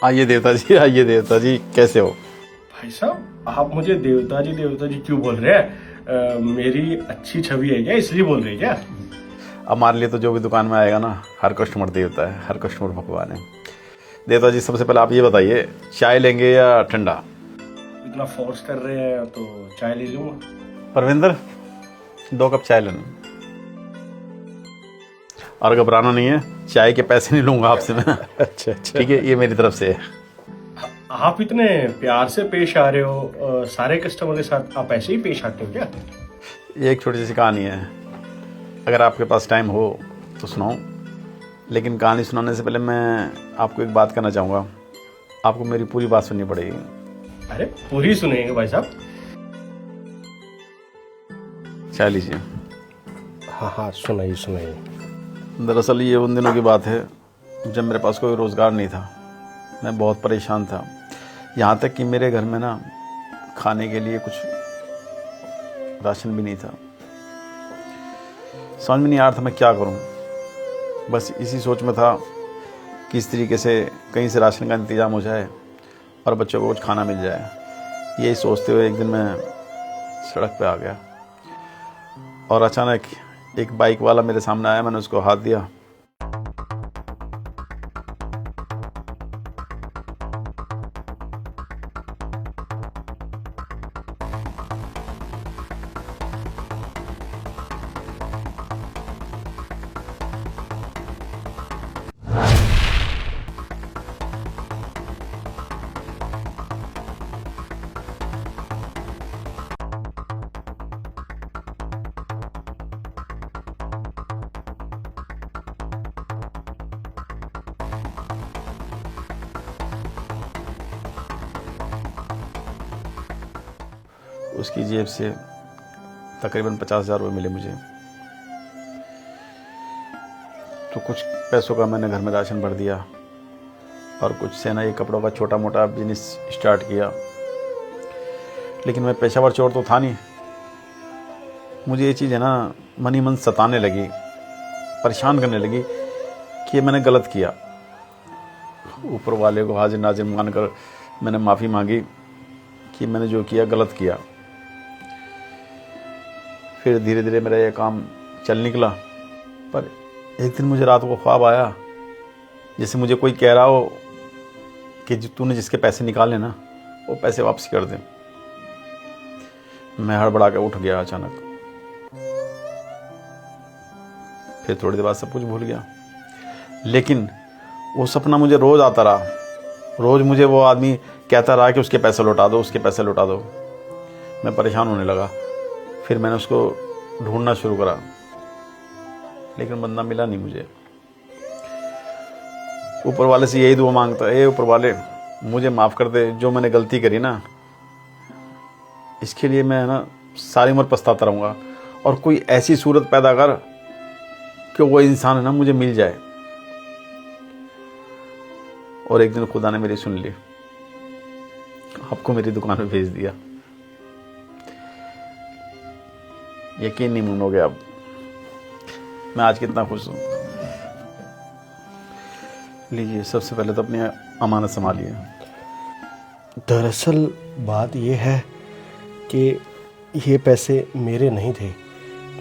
आइए देवता जी कैसे हो? भाई साहब, आप मुझे देवता जी क्यों बोल रहे हैं? मेरी अच्छी छवि है क्या, इसलिए बोल रहे हैं क्या? हमारे लिए तो जो भी दुकान में आएगा ना, हर कस्टमर देवता है, हर कस्टमर भगवान है। देवता जी सबसे पहले आप ये बताइए, चाय लेंगे या ठंडा? इतना फोर्स कर रहे हैं तो चाय ले लूंगा। परविंदर 2 कप चाय लेना। और घबराना नहीं है, चाय के पैसे नहीं लूंगा आपसे मैं। अच्छा। ठीक है, ये मेरी तरफ से है। आप इतने प्यार से पेश आ रहे हो, सारे कस्टमर के साथ आप ऐसे ही पेश आते हो क्या? ये एक छोटी सी कहानी है, अगर आपके पास टाइम हो तो सुनाऊं। लेकिन कहानी सुनाने से पहले मैं आपको एक बात कहना चाहूँगा। आपको मेरी पूरी बात सुननी पड़ेगी। अरे पूरी सुनेंगे भाई साहब। चाय लीजिए। हाँ, सुनाइए। दरअसल ये उन दिनों की बात है जब मेरे पास कोई रोज़गार नहीं था। मैं बहुत परेशान था, यहाँ तक कि मेरे घर में ना खाने के लिए कुछ राशन भी नहीं था। समझ में नहीं आ रहा था मैं क्या करूं। बस इसी सोच में था कि इस तरीके से कहीं से राशन का इंतज़ाम हो जाए और बच्चों को कुछ खाना मिल जाए। यही सोचते हुए एक दिन मैं सड़क पे आ गया और अचानक एक बाइक वाला मेरे सामने आया। मैंने उसको हाथ दिया। उसकी जेब से तकरीबन 50,000 रुपये मिले मुझे। तो कुछ पैसों का मैंने घर में राशन भर दिया और कुछ से ना ये कपड़ों का छोटा मोटा बिजनेस स्टार्ट किया। लेकिन मैं पेशावर चोर तो था नहीं। मुझे ये चीज़ है ना मन ही मन सताने लगी, परेशान करने लगी कि ये मैंने गलत किया। ऊपर वाले को हाजिर नाजिर मानकर मैंने माफ़ी मांगी कि मैंने जो किया गलत किया। फिर धीरे धीरे मेरा ये काम चल निकला। पर एक दिन मुझे रात को ख्वाब आया जैसे मुझे कोई कह रहा हो कि तूने जिसके पैसे निकाले ना वो पैसे वापस कर दे। मैं हड़बड़ा के उठ गया अचानक। फिर थोड़ी देर बाद सब कुछ भूल गया। लेकिन वो सपना मुझे रोज़ आता रहा। रोज़ मुझे वो आदमी कहता रहा कि उसके पैसे लौटा दो, उसके पैसे लौटा दो। मैं परेशान होने लगा। फिर मैंने उसको ढूंढना शुरू करा, लेकिन बंदा मिला नहीं मुझे। ऊपर वाले से यही दुआ मांगता है, ऊपर वाले मुझे माफ़ कर दे, जो मैंने गलती करी ना इसके लिए मैं ना सारी उम्र पछताता रहूँगा। और कोई ऐसी सूरत पैदा कर कि वो इंसान है ना मुझे मिल जाए। और एक दिन खुदा ने मेरी सुन ली, आपको मेरी दुकान पे भेज दिया। यकीन नहीं मानोगे अब मैं आज कितना खुश हूँ। लीजिए, सबसे पहले तो अपनी अमानत संभालिए। दरअसल बात यह है कि ये पैसे मेरे नहीं थे,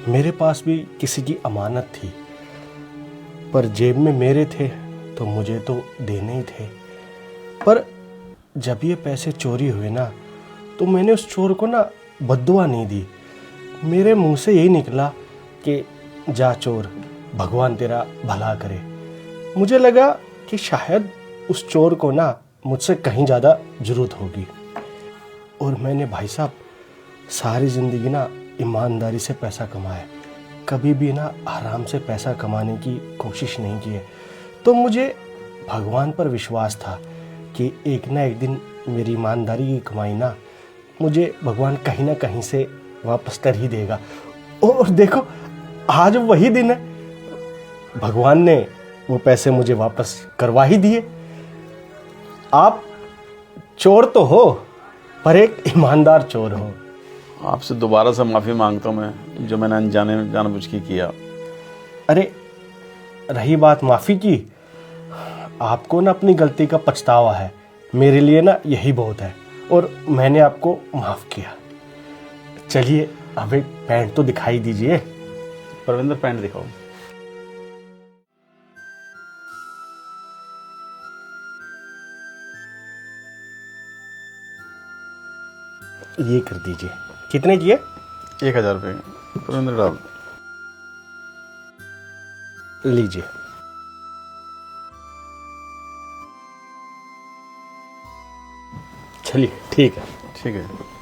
मेरे पास भी किसी की अमानत थी। पर जेब में मेरे थे तो मुझे तो देने ही थे। पर जब ये पैसे चोरी हुए ना तो मैंने उस चोर को ना बद्दुआ नहीं दी। मेरे मुंह से यही निकला कि जा चोर, भगवान तेरा भला करे। मुझे लगा कि शायद उस चोर को ना मुझसे कहीं ज़्यादा ज़रूरत होगी। और मैंने भाई साहब सारी ज़िंदगी ना ईमानदारी से पैसा कमाया, कभी भी ना आराम से पैसा कमाने की कोशिश नहीं की है। तो मुझे भगवान पर विश्वास था कि एक ना एक दिन मेरी ईमानदारी की कमाई ना मुझे भगवान कहीं ना कहीं से वापस कर ही देगा। और देखो आज वही दिन है, भगवान ने वो पैसे मुझे वापस करवा ही दिए। आप चोर तो हो पर एक ईमानदार चोर हो। आपसे दोबारा से माफ़ी मांगता हूँ मैं, जो मैंने अनजाने जानबूझ के किया। अरे रही बात माफ़ी की, आपको ना अपनी गलती का पछतावा है, मेरे लिए ना यही बहुत है, और मैंने आपको माफ़ किया। चलिए अब एक पैंट तो दिखाई दीजिए। परविंदर पैंट दिखाओ। ये कर दीजिए। कितने की है? 1000 रुपये। परविंदर डाल। लीजिए। चलिए ठीक है। ठीक है।